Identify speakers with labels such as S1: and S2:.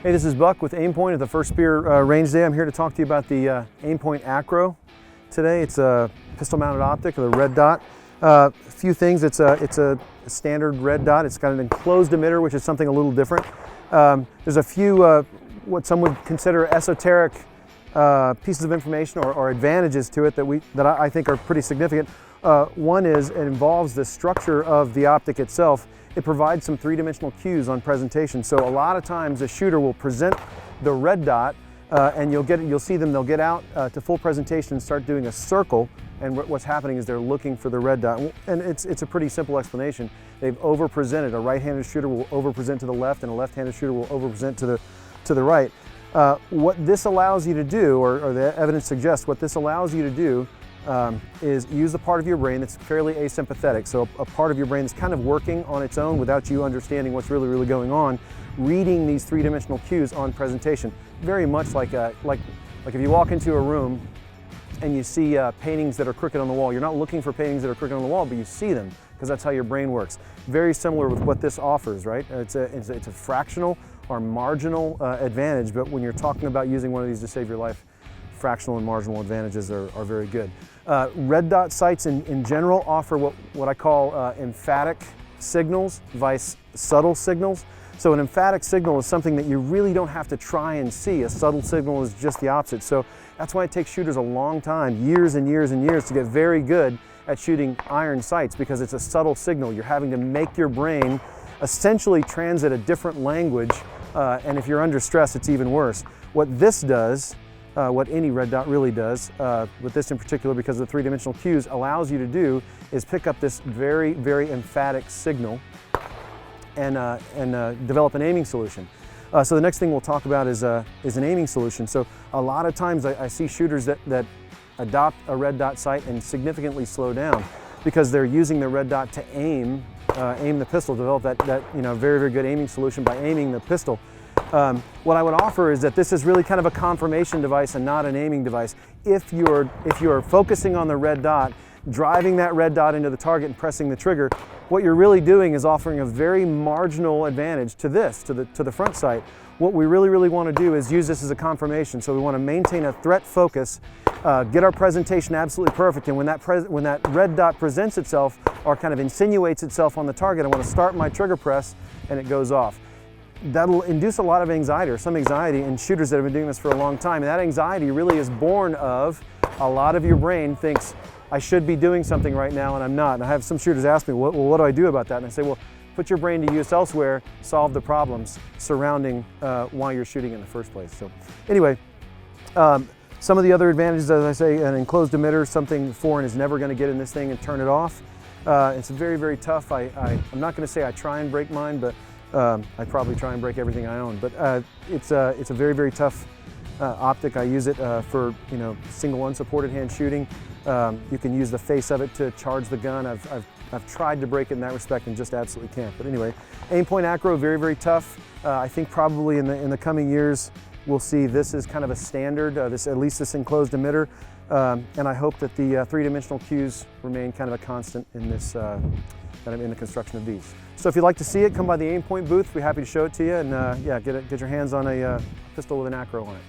S1: Hey, this is Buck with Aimpoint at the First Spear Range Day. I'm here to talk to you about the Aimpoint Acro today. It's a pistol-mounted optic with a red dot. A few things. It's a standard red dot. It's got an enclosed emitter, which is something a little different. There's a few what some would consider esoteric pieces of information or advantages to it that I think are pretty significant. One is it involves the structure of the optic itself. It provides some three-dimensional cues on presentation. So a lot of times a shooter will present the red dot and you'll see them, they'll get out to full presentation and start doing a circle, and what's happening is they're looking for the red dot. And it's a pretty simple explanation. They've over-presented. A right-handed shooter will over-present to the left and a left-handed shooter will over-present to the right. What this allows you to do, or the evidence suggests what this allows you to do, is use the part of your brain that's fairly asympathetic, so a part of your brain that's kind of working on its own without you understanding what's really going on, reading these three-dimensional cues on presentation. Very much like if you walk into a room and you see paintings that are crooked on the wall. You're not looking for paintings that are crooked on the wall, but you see them because that's how your brain works. Very similar with what this offers, right? It's a fractional or marginal advantage, but when you're talking about using one of these to save your life, fractional and marginal advantages are very good. Red dot sights in general offer what I call emphatic signals vice subtle signals. So an emphatic signal is something that you really don't have to try and see. A subtle signal is just the opposite. So that's why it takes shooters a long time, years and years and years, to get very good at shooting iron sights, because it's a subtle signal. You're having to make your brain essentially transit a different language, and if you're under stress, it's even worse. What this does, what any red dot really does, with this in particular because of the three-dimensional cues, allows you to do is pick up this very emphatic signal and develop an aiming solution. So the next thing we'll talk about is an aiming solution. So a lot of times I see shooters that adopt a red dot sight and significantly slow down because they're using the red dot to aim the pistol, develop that very good aiming solution by aiming the pistol. What I would offer is that this is really kind of a confirmation device and not an aiming device. If you're focusing on the red dot, driving that red dot into the target and pressing the trigger, what you're really doing is offering a very marginal advantage to the front sight. What we really want to do is use this as a confirmation. So we want to maintain a threat focus, get our presentation absolutely perfect, and when that red dot presents itself or kind of insinuates itself on the target, I want to start my trigger press and it goes off. That'll induce a lot of anxiety, or some anxiety, in shooters that have been doing this for a long time. And that anxiety really is born of a lot of your brain thinks, I should be doing something right now and I'm not. And I have some shooters ask me, well, what do I do about that? And I say, well, put your brain to use elsewhere, solve the problems surrounding why you're shooting in the first place. So anyway, some of the other advantages, as I say, an enclosed emitter, something foreign is never going to get in this thing and turn it off. It's very tough. I'm not going to say I try and break mine, but I probably try and break everything I own. But it's a very tough optic. I use it for single unsupported hand shooting. You can use the face of it to charge the gun. I've tried to break it in that respect and just absolutely can't. But anyway, Aimpoint Acro, very tough. I think probably in the coming years we'll see this as kind of a standard, at least this enclosed emitter. And I hope that the three-dimensional cues remain kind of a constant in this in the construction of these. So if you'd like to see it, come by the Aimpoint booth. We'd be happy to show it to you, and yeah, get your hands on a pistol with an Acro on it.